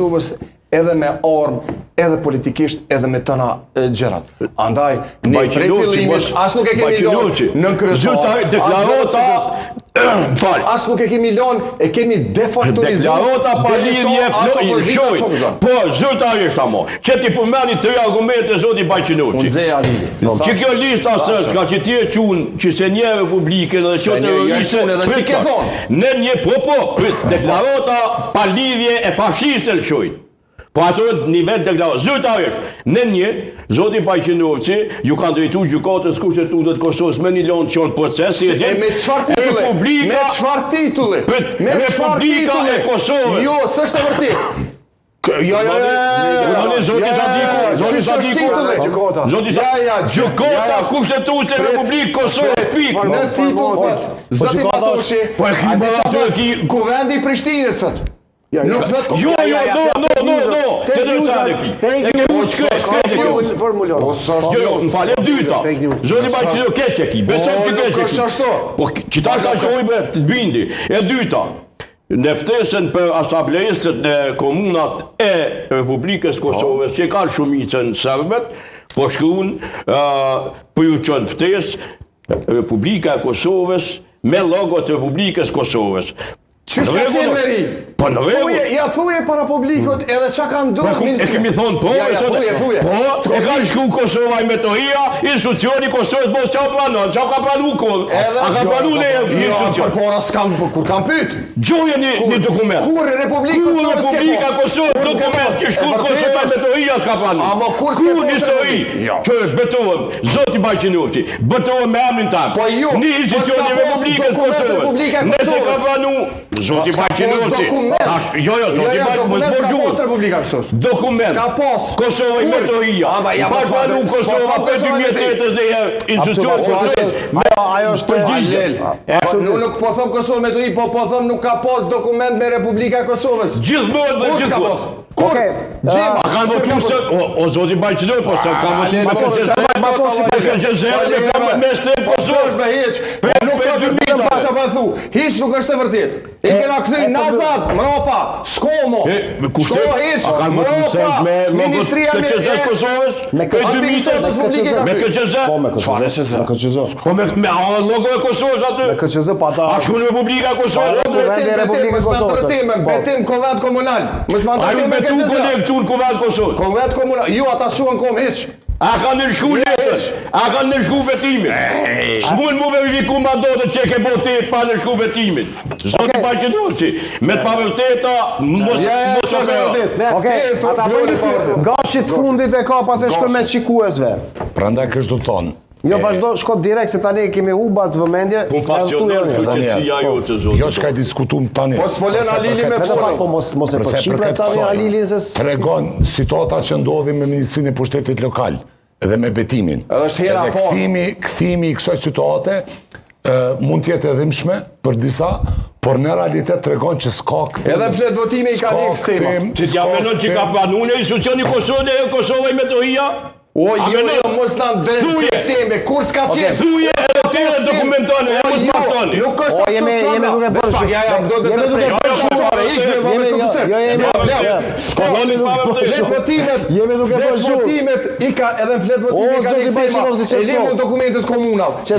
Kosovës edhe me armë, edhe politikisht, edhe me tëna gjërat. Andaj, ne prej fillimit, as nuk e kemi lënë në kryesor. Deklarata, as nuk e kemi lënë, e kemi defaktorizuar. Deklarata pa lidhje shoj. Po, zyrtarisht amo. Që ti përmeni 3 argumente zoti Baqinoqi. Unxeja Lili. Që kjo lista s'ka që ti e qunë që se një Republikën dhe që terroristë. Në një deklarata pa lidhje e fashiste lëshoj. Po ato nivel deklaratë, zyrtarisht, në një, zoti Baqinoqi ju kanë drejtu gjykatës kushtetuese të Kosovës me 1 milion çon proces. Me çfarë titulli? Me çfarë titulli? Me Republika e Kosovës. Jo, s'është e vërtetë. Gjykata kushtetuese e Republikës Kosovës. Në titull, zoti Batoshi, kuvendi i Prishtinës sot. Jo, që të rësane ki. E ke mu më fale dyta. Zoti Baqinoqi keqe ki, besëm që keqe ki. Po qita ka qojme të bindi. E dyta, në ftesën për asamblejistët në komunat e Republikës Kosovës, që ka shumicën sërbet, po shkruan për ju qënë ftesë Republika e Kosovës me logot Republikës Kosovës. Qështë ka qenë meri? Po në rregull. Ja thuje para publikut edhe çka ka ndodhur. E kemi thonë po, po, e ka shku Kosova i Metohia, institucioni Kosovës mos çka planon, çka ka planu kon. A ka planu në institucion. Po ora s'kam kur kam pyet. Gjoje një dokument. Kur Republika Kosovës dokument që shku Kosova i Metohia s'ka planu. Ama kur histori. Që betohem, zoti Baqinoqi, betohem me emrin tan. Po jo. Një institucion i Republikës Kosovës. Nëse ka planu zoti Baqinoqi. Jo, zoti Baqinoqi. Dokument. Ska pas. Kosova i Metohia. Pa planu Kosova për 2008 dhe institucion Kosovës. Ajo është paralel. Nuk po them Kosova me Metohi, po them nuk ka pas dokument me Republika e Kosovës. Gjithmonë dhe gjithmonë. Kur? A kanë votu se o zoti Baqinoqi, po se kanë votu hiç nuk është e vërtetë. I kena kthy nazat, mrapa, s'komo. Shko hiç. A kanë votu me Ministria e Kosovës? Me KQZ? Po me KQZ. Po me logo e Kosovës aty? Me KQZ pa ta. A shku në Republika e Kosovës? Betim konvent komunal. Mos ma ndërtim me tu këtu në Kuvend Kosovës. Konvent komunal. Ju ata shuan kom hiç. A kanë në shku letës? A kanë në shku vetimin? S'mund mu verifiku mandatet që ke bote pa në shku vetimin. Zoti Baqinoqi, me të pavërteta, mos Ata bëjnë gashit fundit e ka pas e shkoj me qikuesve. Prandaj kështu tonë. Jo, vazhdo, shko direkt se tani kemi hubat vëmendje. Po fakcionon përqesia jote, zotë. Jo që ka diskutum tani. Po s'folen Alili me folën. Po mos e përshqipre tani Alilin se... Tregon situata që ndodhi me Ministrinë e Pushtetit Lokal edhe me betimin. Edhe është hera po. Kthimi i kësaj situate mund t'jetë e dhimbshme për disa, por në realitet tregon që s'ka kthim. Edhe flet votimi i ka një tema. Që t'ja menon që ka planu në institucioni Kosovë e Kosova i Metohia? O, jo, mos në ndrejt teme, kur s'ka qenë? Thuje edhe tjere dokumentone, e mos martoni. Nuk është ashtu jemi duke bërë votimet i ka edhe flet votimi i ka një tema. E limë dokumentet komunal.